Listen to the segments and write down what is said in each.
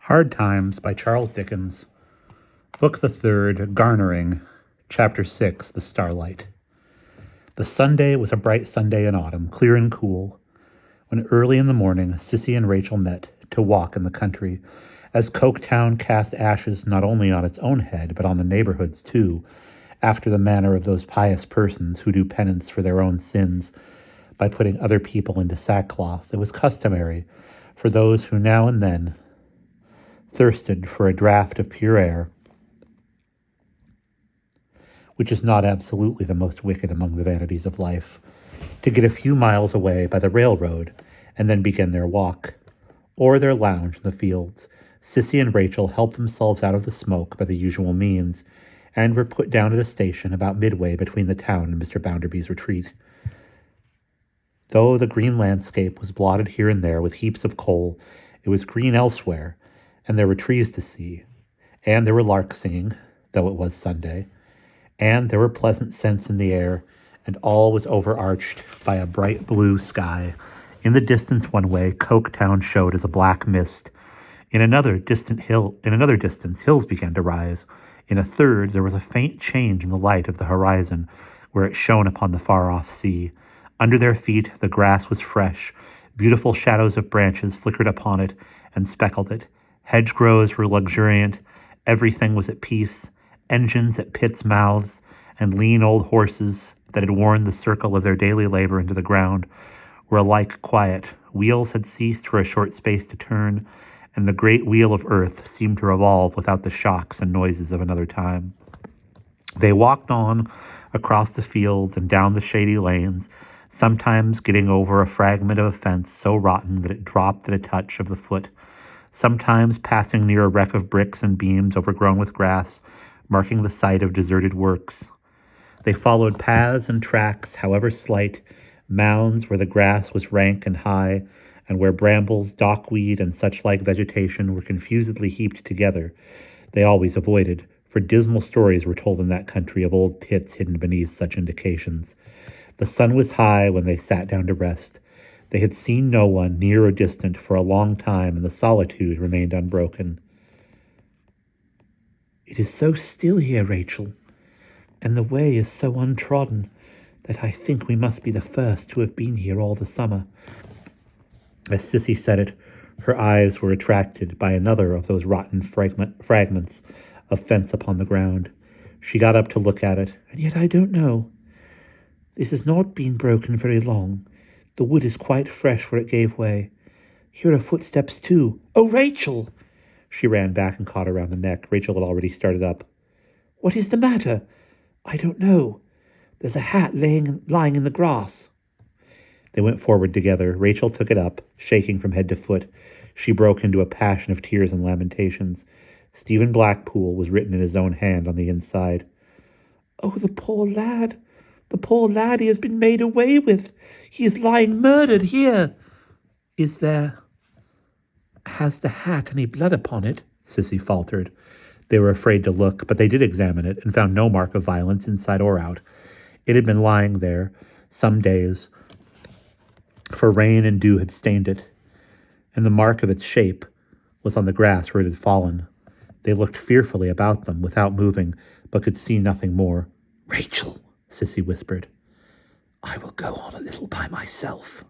Hard Times by Charles Dickens, Book the Third, Garnering, Chapter 6, The Starlight. The Sunday was a bright Sunday in autumn, clear and cool, when early in the morning Sissy and Rachel met to walk in the country, as Coketown cast ashes not only on its own head, but on the neighborhood's too, after the manner of those pious persons who do penance for their own sins by putting other people into sackcloth. It was customary for those who now and then thirsted for a draught of pure air, which is not absolutely the most wicked among the vanities of life, to get a few miles away by the railroad and then begin their walk, or their lounge in the fields. Sissy and Rachel helped themselves out of the smoke by the usual means, and were put down at a station about midway between the town and Mr. Bounderby's retreat. Though the green landscape was blotted here and there with heaps of coal, it was green elsewhere, and there were trees to see, and there were larks singing, though it was Sunday, and there were pleasant scents in the air, and all was overarched by a bright blue sky. In the distance one way, Coketown showed as a black mist. In another distance, hills began to rise. In a third, there was a faint change in the light of the horizon, where it shone upon the far-off sea. Under their feet, the grass was fresh. Beautiful shadows of branches flickered upon it and speckled it. Hedgerows were luxuriant. Everything was at peace. Engines at pits' mouths, and lean old horses that had worn the circle of their daily labor into the ground were alike quiet. Wheels had ceased for a short space to turn, and the great wheel of earth seemed to revolve without the shocks and noises of another time. They walked on across the fields and down the shady lanes, sometimes getting over a fragment of a fence so rotten that it dropped at a touch of the foot, sometimes passing near a wreck of bricks and beams overgrown with grass, marking the site of deserted works. They followed paths and tracks, however slight, mounds where the grass was rank and high, and where brambles, dockweed, and such like vegetation were confusedly heaped together. They always avoided, for dismal stories were told in that country of old pits hidden beneath such indications. The sun was high when they sat down to rest. They had seen no one, near or distant, for a long time, and the solitude remained unbroken. "It is so still here, Rachel, and the way is so untrodden, that I think we must be the first to have been here all the summer." As Sissy said it, her eyes were attracted by another of those rotten fragments of fence upon the ground. She got up to look at it. "And yet I don't know. This has not been broken very long. The wood is quite fresh where it gave way. Here are footsteps too. Oh, Rachel!" She ran back and caught her around the neck. Rachel had already started up. "What is the matter?" "I don't know. There's a hat lying in the grass." They went forward together. Rachel took it up, shaking from head to foot. She broke into a passion of tears and lamentations. Stephen Blackpool was written in his own hand on the inside. "Oh, the poor lad! The poor lad, he has been made away with. He is lying murdered here." Has the hat any blood upon it?" Sissy faltered. They were afraid to look, but they did examine it and found no mark of violence inside or out. It had been lying there some days, for rain and dew had stained it, and the mark of its shape was on the grass where it had fallen. They looked fearfully about them without moving, but could see nothing more. "Rachel," Sissy whispered, "I will go on a little by myself."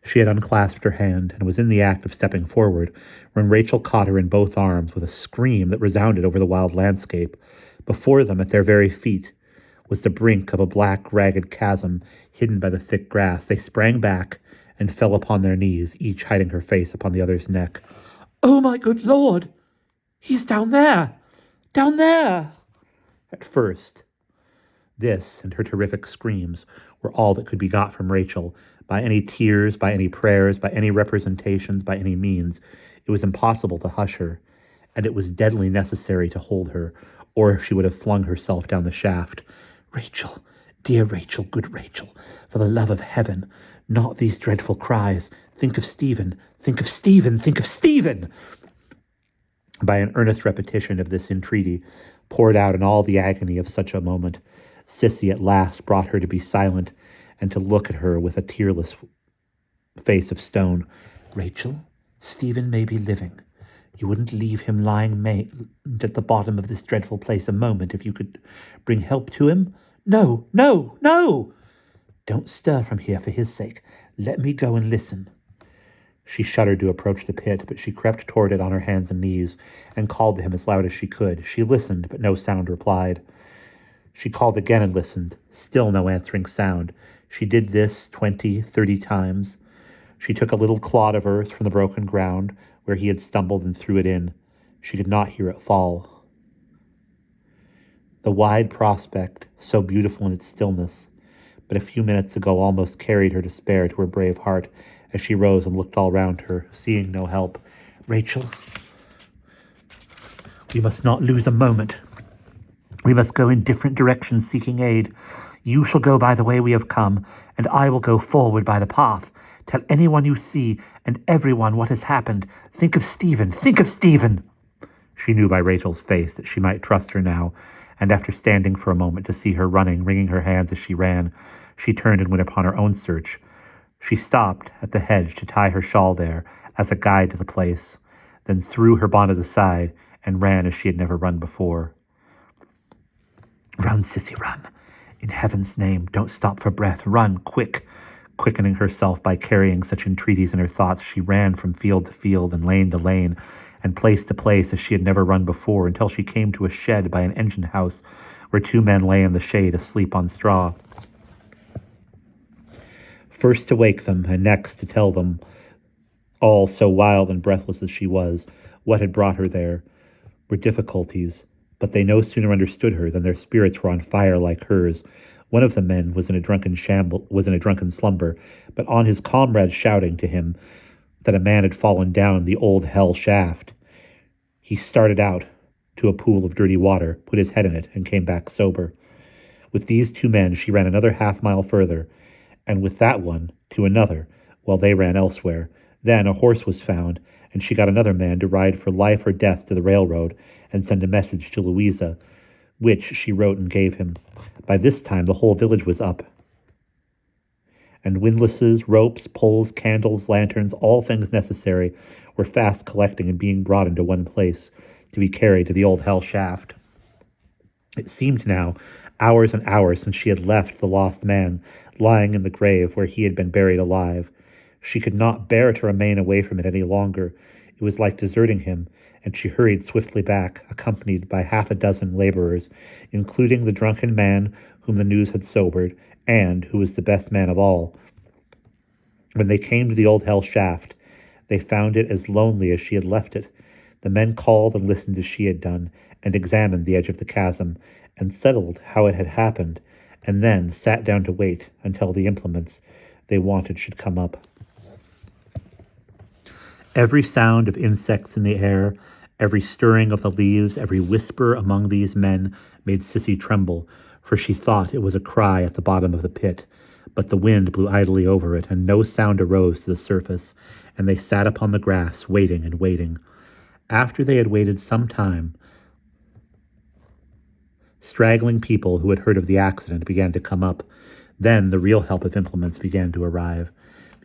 She had unclasped her hand and was in the act of stepping forward when Rachel caught her in both arms with a scream that resounded over the wild landscape. Before them, at their very feet, was the brink of a black, ragged chasm hidden by the thick grass. They sprang back and fell upon their knees, each hiding her face upon the other's neck. "Oh, my good Lord! He's down there! Down there!" At first, this and her terrific screams were all that could be got from Rachel. By any tears, by any prayers, by any representations, by any means, it was impossible to hush her, and it was deadly necessary to hold her, or she would have flung herself down the shaft. "Rachel, dear Rachel, good Rachel, for the love of heaven, not these dreadful cries. Think of Stephen, think of Stephen, think of Stephen!" By an earnest repetition of this entreaty, poured out in all the agony of such a moment, Sissy at last brought her to be silent and to look at her with a tearless face of stone. "Rachel, Stephen may be living. You wouldn't leave him lying maimed at the bottom of this dreadful place a moment if you could bring help to him? No, no, no! Don't stir from here for his sake. Let me go and listen. She shuddered to approach the pit, but she crept toward it on her hands and knees and called to him as loud as she could. She listened, but no sound replied. She called again and listened. Still no answering sound. She did this 20, 30 times. She took a little clod of earth from the broken ground where he had stumbled and threw it in. She did not hear it fall. The wide prospect, so beautiful in its stillness, but a few minutes ago almost carried her despair to her brave heart as she rose and looked all round her, seeing no help. Rachel, we must not lose a moment. We must go in different directions seeking aid. You shall go by the way we have come, and I will go forward by the path. Tell anyone you see and everyone what has happened. Think of Stephen. Think of Stephen. She knew by Rachel's face that she might trust her now, and after standing for a moment to see her running, wringing her hands as she ran, she turned and went upon her own search. She stopped at the hedge to tie her shawl there as a guide to the place, then threw her bonnet aside and ran as she had never run before. Run, Sissy, run. In heaven's name, don't stop for breath. Run, quick. Quickening herself by carrying such entreaties in her thoughts, she ran from field to field and lane to lane and place to place as she had never run before, until she came to a shed by an engine house where two men lay in the shade asleep on straw. First to wake them, and next to tell them, all so wild and breathless as she was, what had brought her there, were difficulties, but they no sooner understood her than their spirits were on fire like hers. One of the men was in a drunken slumber, but on his comrades shouting to him that a man had fallen down the old hell shaft, he started out to a pool of dirty water, put his head in it, and came back sober. With these two men she ran another half-mile further, and with that one to another, while they ran elsewhere. Then a horse was found, and she got another man to ride for life or death to the railroad and send a message to Louisa, which she wrote and gave him. By this time the whole village was up, and windlasses, ropes, poles, candles, lanterns, all things necessary, were fast collecting and being brought into one place to be carried to the old hell shaft. It seemed now hours and hours since she had left the lost man lying in the grave where he had been buried alive. She could not bear to remain away from it any longer. It was like deserting him, and she hurried swiftly back, accompanied by half a dozen laborers, including the drunken man whom the news had sobered, and who was the best man of all. When they came to the old hell shaft, they found it as lonely as she had left it. The men called and listened as she had done, and examined the edge of the chasm, and settled how it had happened, and then sat down to wait until the implements they wanted should come up. Every sound of insects in the air, every stirring of the leaves, every whisper among these men made Sissy tremble, for she thought it was a cry at the bottom of the pit. But the wind blew idly over it, and no sound arose to the surface, and they sat upon the grass, waiting and waiting. After they had waited some time, straggling people who had heard of the accident began to come up. Then the real help of implements began to arrive.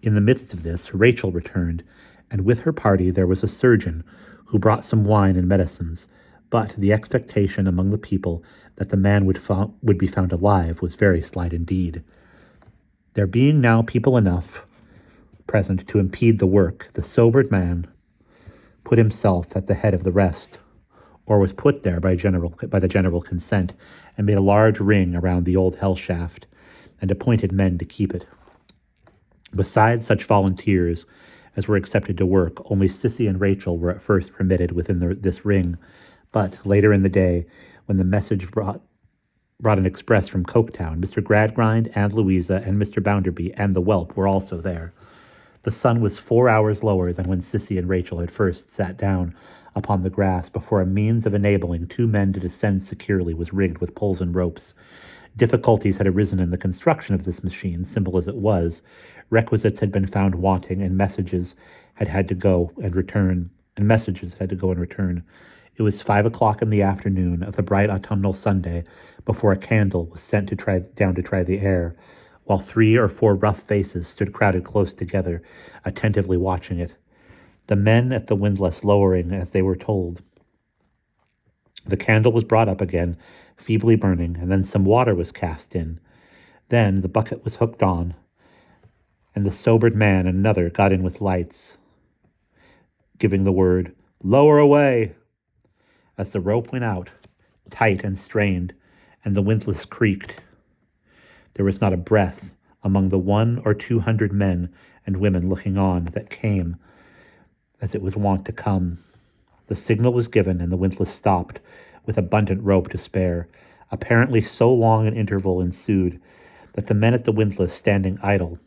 In the midst of this, Rachel returned, and with her party there was a surgeon who brought some wine and medicines, but the expectation among the people that the man would be found alive was very slight indeed. There being now people enough present to impede the work, the sobered man put himself at the head of the rest, or was put there by the general consent, and made a large ring around the old hell shaft, and appointed men to keep it. Besides such volunteers as were accepted to work, only Sissy and Rachel were at first permitted within this ring, but later in the day, when the message brought an express from Coketown, Mr. Gradgrind and Louisa and Mr. Bounderby and the whelp were also there. The sun was 4 hours lower than when Sissy and Rachel had first sat down upon the grass before a means of enabling two men to descend securely was rigged with poles and ropes. Difficulties had arisen in the construction of this machine, simple as it was. Requisites had been found wanting, and messages had to go and return. It was 5 o'clock in the afternoon of the bright autumnal Sunday before a candle was sent to try the air, while 3 or 4 rough faces stood crowded close together, attentively watching it. the men at the windlass lowering as they were told. The candle was brought up again, feebly burning, and then some water was cast in. Then the bucket was hooked on, and the sobered man and another got in with lights, giving the word, "Lower away!" as the rope went out, tight and strained, and the windlass creaked. There was not a breath among the 100 or 200 men and women looking on that came as it was wont to come. The signal was given, and the windlass stopped, with abundant rope to spare. Apparently so long an interval ensued that the men at the windlass standing idle,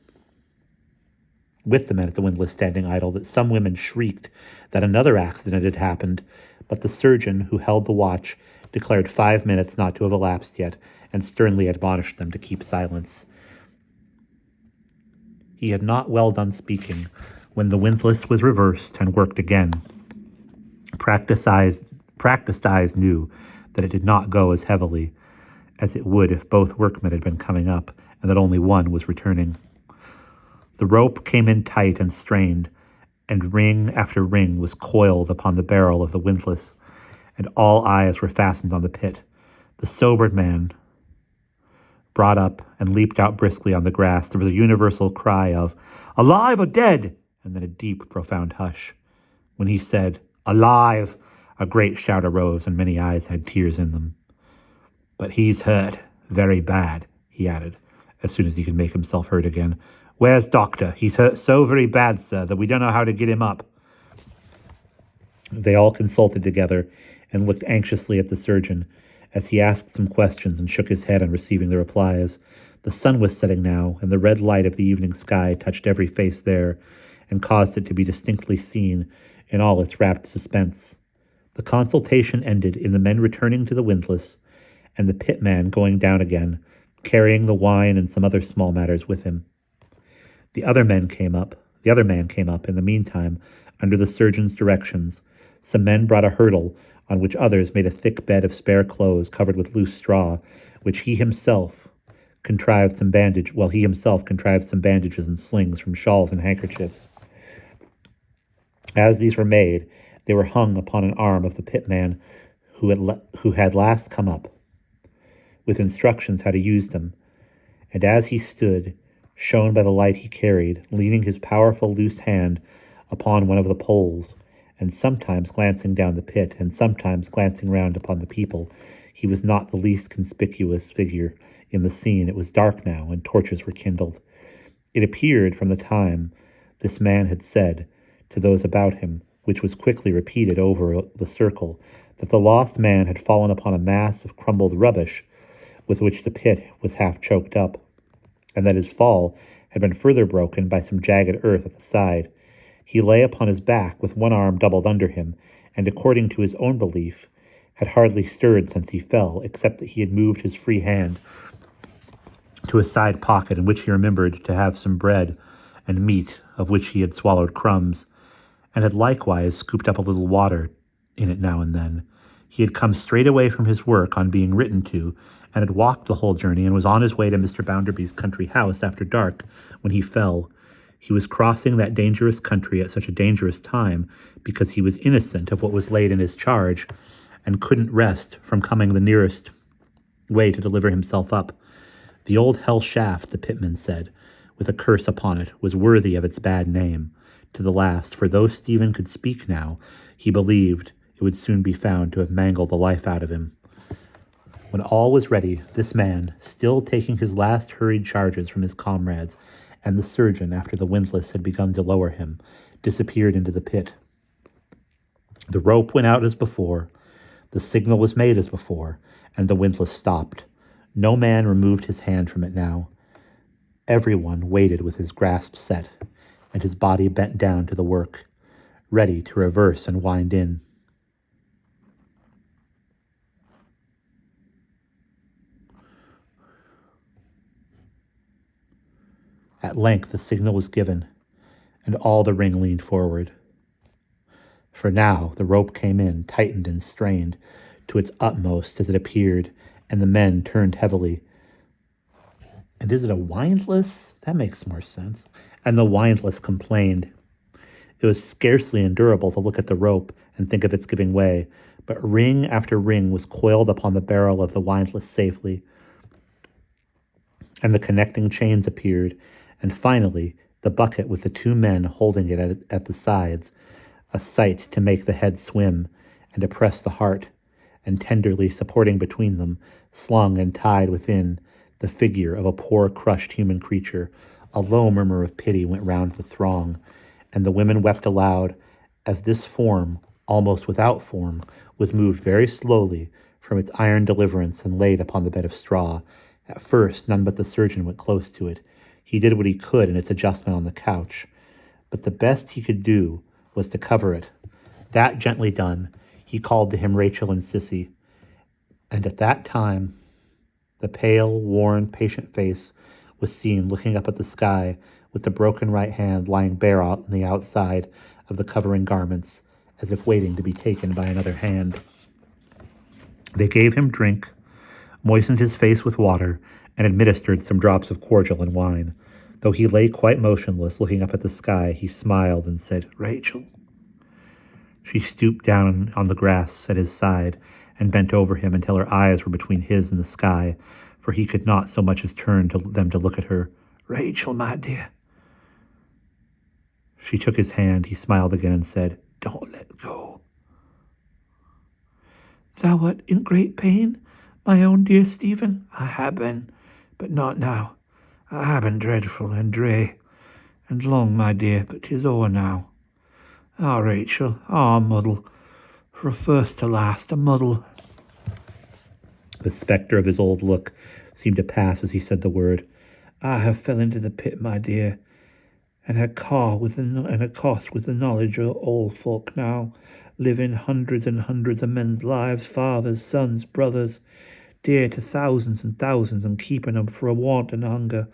that some women shrieked that another accident had happened, but the surgeon who held the watch declared 5 minutes not to have elapsed yet, and sternly admonished them to keep silence. He had not well done speaking when the windlass was reversed and worked again. Practiced eyes knew that it did not go as heavily as it would if both workmen had been coming up, and that only one was returning. The rope came in tight and strained, and ring after ring was coiled upon the barrel of the windlass, and all eyes were fastened on the pit. The sobered man brought up and leaped out briskly on the grass. There was a universal cry of, "Alive or dead?" and then a deep, profound hush. When he said, "Alive," a great shout arose, and many eyes had tears in them. "But he's hurt, very bad," he added, as soon as he could make himself heard again. "Where's doctor? He's hurt so very bad, sir, that we don't know how to get him up." They all consulted together and looked anxiously at the surgeon as he asked some questions and shook his head on receiving the replies. The sun was setting now, and the red light of the evening sky touched every face there and caused it to be distinctly seen in all its rapt suspense. The consultation ended in the men returning to the windlass and the pitman going down again, carrying the wine and some other small matters with him. The other man came up in the meantime, under the surgeon's directions. Some men brought a hurdle on which others made a thick bed of spare clothes covered with loose straw, which he himself contrived some bandages and slings from shawls and handkerchiefs. As these were made, they were hung upon an arm of the pitman who had last come up, with instructions how to use them, and as he stood, shown by the light he carried, leaning his powerful loose hand upon one of the poles, and sometimes glancing down the pit, and sometimes glancing round upon the people, he was not the least conspicuous figure in the scene. It was dark now, and torches were kindled. It appeared from the time this man had said to those about him, which was quickly repeated over the circle, that the lost man had fallen upon a mass of crumbled rubbish with which the pit was half choked up, and that his fall had been further broken by some jagged earth at the side. He lay upon his back with one arm doubled under him, and according to his own belief, had hardly stirred since he fell, except that he had moved his free hand to a side pocket in which he remembered to have some bread and meat, of which he had swallowed crumbs, and had likewise scooped up a little water in it now and then. He had come straight away from his work on being written to, and had walked the whole journey, and was on his way to Mr. Bounderby's country house after dark when he fell. He was crossing that dangerous country at such a dangerous time because he was innocent of what was laid in his charge, and couldn't rest from coming the nearest way to deliver himself up. The old hell shaft, the pitman said, with a curse upon it, was worthy of its bad name to the last, for though Stephen could speak now, he believed it would soon be found to have mangled the life out of him. When all was ready, this man, still taking his last hurried charges from his comrades, and the surgeon, after the windlass had begun to lower him, disappeared into the pit. The rope went out as before, the signal was made as before, and the windlass stopped. No man removed his hand from it now. Everyone waited with his grasp set, and his body bent down to the work, ready to reverse and wind in. At length the signal was given, and all the ring leaned forward. For now the rope came in, tightened and strained to its utmost as it appeared, and the men turned heavily. And is it a windlass? That makes more sense. And the windlass complained. It was scarcely endurable to look at the rope and think of its giving way, but ring after ring was coiled upon the barrel of the windlass safely, and the connecting chains appeared, and finally the bucket with the two men holding it at the sides, a sight to make the head swim and oppress the heart, and tenderly supporting between them, slung and tied within, the figure of a poor crushed human creature. A low murmur of pity went round the throng, and the women wept aloud as this form, almost without form, was moved very slowly from its iron deliverance and laid upon the bed of straw. At first none but the surgeon went close to it. He did what he could in its adjustment on the couch, but the best he could do was to cover it. That gently done, he called to him Rachel and Sissy, and at that time the pale, worn, patient face was seen looking up at the sky with the broken right hand lying bare out on the outside of the covering garments, as if waiting to be taken by another hand. They gave him drink, moistened his face with water, and administered some drops of cordial and wine. Though he lay quite motionless, looking up at the sky, he smiled and said, "Rachel." She stooped down on the grass at his side and bent over him until her eyes were between his and the sky, for he could not so much as turn to them to look at her. "Rachel, my dear." She took his hand. He smiled again and said, "Don't let go." "Thou art in great pain, my own dear Stephen?" "I have been, but not now. I have been dreadful and drey and long, my dear, but 'tis o'er now. Ah, Rachel, ah, muddle, from first to last, a muddle." The spectre of his old look seemed to pass as he said the word. "I have fell into the pit, my dear, and had cost with the knowledge of old folk now, living hundreds and hundreds of men's lives, fathers, sons, brothers, dear to thousands and thousands, and keeping them for a want and hunger.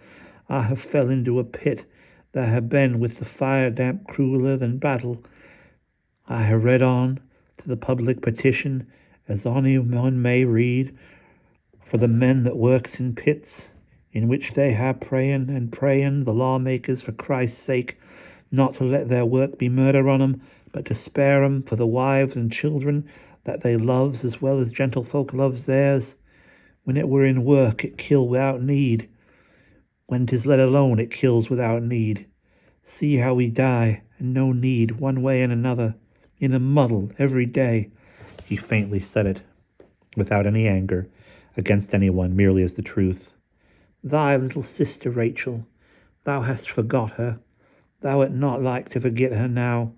I have fell into a pit that have been with the fire damp crueller than battle. I have read on to the public petition, as ony one may read, for the men that works in pits, in which they have praying and praying the lawmakers for Christ's sake not to let their work be murder on 'em, but to spare 'em for the wives and children that they loves as well as gentlefolk loves theirs. When it were in work, it kill without need. When 'tis let alone, it kills without need. See how we die, and no need, one way and another, in a muddle every day." He faintly said it, without any anger, against anyone, merely as the truth. "Thy little sister, Rachel, thou hast forgot her. Thou art not like to forget her now,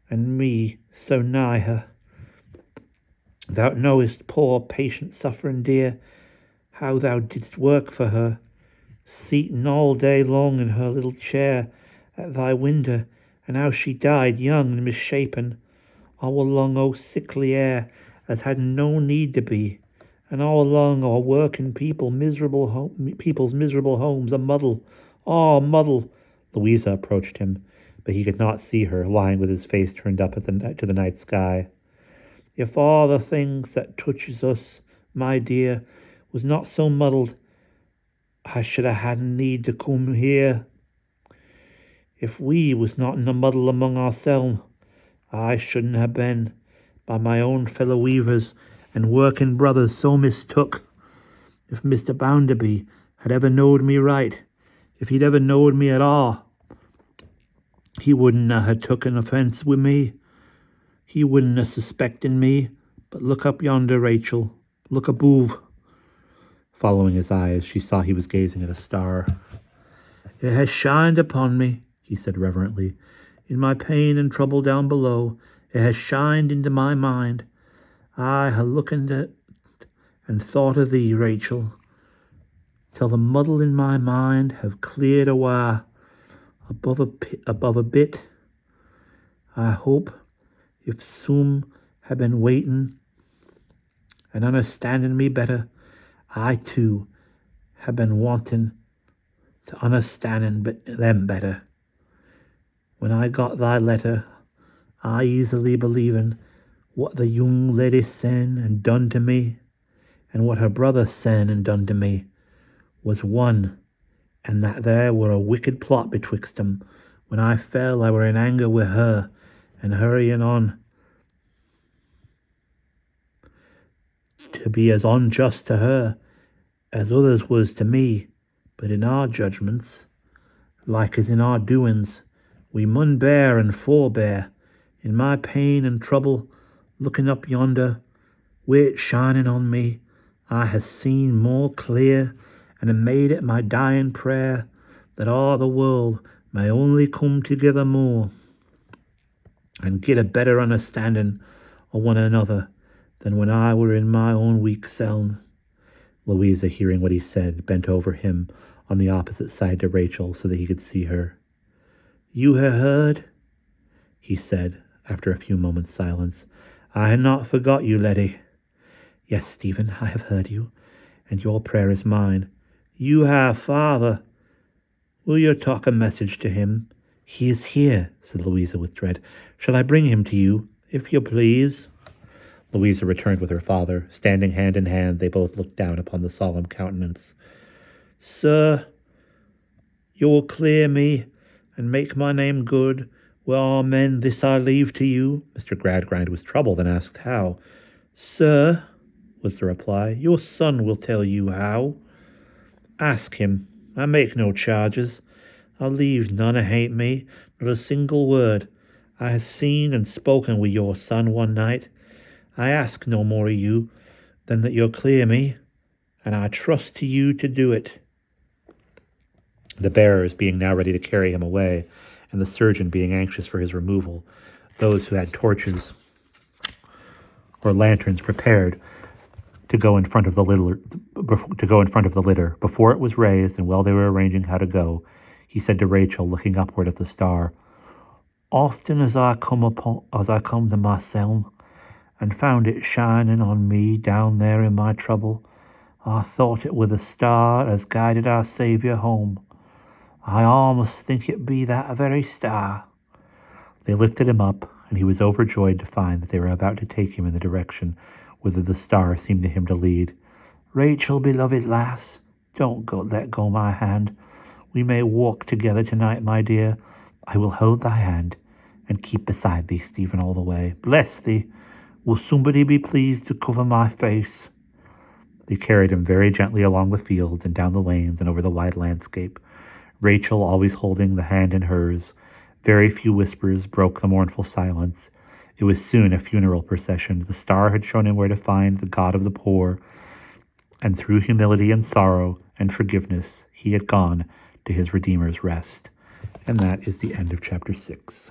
and me so nigh her. Thou knowest, poor, patient, suffering dear, how thou didst work for her, seating all day long in her little chair at thy window, and how she died young and misshapen, all along o' sickly air as had no need to be, and all along o' working people's miserable homes, a muddle, oh, muddle." Louisa approached him, but he could not see her, lying with his face turned up to the night sky. "If all the things that touches us, my dear, was not so muddled, I should ha' hadn't need to come here. If we was not in a muddle among ourselves, I shouldn't have been, by my own fellow weavers and working brothers, so mistook. If Mr. Bounderby had ever knowed me right, if he'd ever knowed me at all, he wouldn't ha' taken offence with me. He wouldn't ha' suspected me. But look up yonder, Rachel. Look above." Following his eyes, she saw he was gazing at a star. "It has shined upon me," he said reverently. "In my pain and trouble down below, it has shined into my mind. I ha' looked at it and thought of thee, Rachel, till the muddle in my mind have cleared awa above a bit. I hope, if some have been waiting and understanding me better, I too have been wanting to understanding them better. When I got thy letter, I easily believing what the young lady sen and done to me, and what her brother sen and done to me, was one, and that there were a wicked plot betwixt 'em, When I fell, I were in anger with her, and hurrying on to be as unjust to her as others was to me. But in our judgments, like as in our doings, we mun bear and forbear. In my pain and trouble, looking up yonder, wi' it shining on me, I has seen more clear, and have made it my dying prayer, that all the world may only come together more, and get a better understanding of one another than when I were in my own weak self. Louisa, hearing what he said, bent over him on the opposite side to Rachel so that he could see her. You have heard? He said, after a few moments' silence. I had not forgot you, Letty. Yes, Stephen, I have heard you, and your prayer is mine. You have, Father. Will you talk a message to him? He is here, said Louisa with dread. Shall I bring him to you, if you please? Louisa returned with her father. Standing hand in hand, they both looked down upon the solemn countenance. Sir, you will clear me, and make my name good. Well, amen, this I leave to you. Mr. Gradgrind was troubled and asked how. Sir, was the reply, your son will tell you how. Ask him. I make no charges. I'll leave none hate me, not a single word. I have seen and spoken with your son one night. I ask no more of you than that you'll clear me, and I trust to you to do it. The bearers being now ready to carry him away, and the surgeon being anxious for his removal, those who had torches or lanterns prepared to go in front of the litter. Before it was raised, and while they were arranging how to go, he said to Rachel, looking upward at the star, Often as I come to myself, and found it shining on me down there in my trouble, I thought it were the star as guided our Saviour home. I almost think it be that very star. They lifted him up, and he was overjoyed to find that they were about to take him in the direction whither the star seemed to him to lead. Rachel, beloved lass, don't let go my hand. We may walk together tonight, my dear. I will hold thy hand, and keep beside thee, Stephen, all the way. Bless thee. Will somebody be pleased to cover my face? They carried him very gently along the fields and down the lanes and over the wide landscape, Rachel always holding the hand in hers. Very few whispers broke the mournful silence. It was soon a funeral procession. The star had shown him where to find the God of the poor, and through humility and sorrow and forgiveness he had gone to his Redeemer's rest. And that is the end of chapter 6.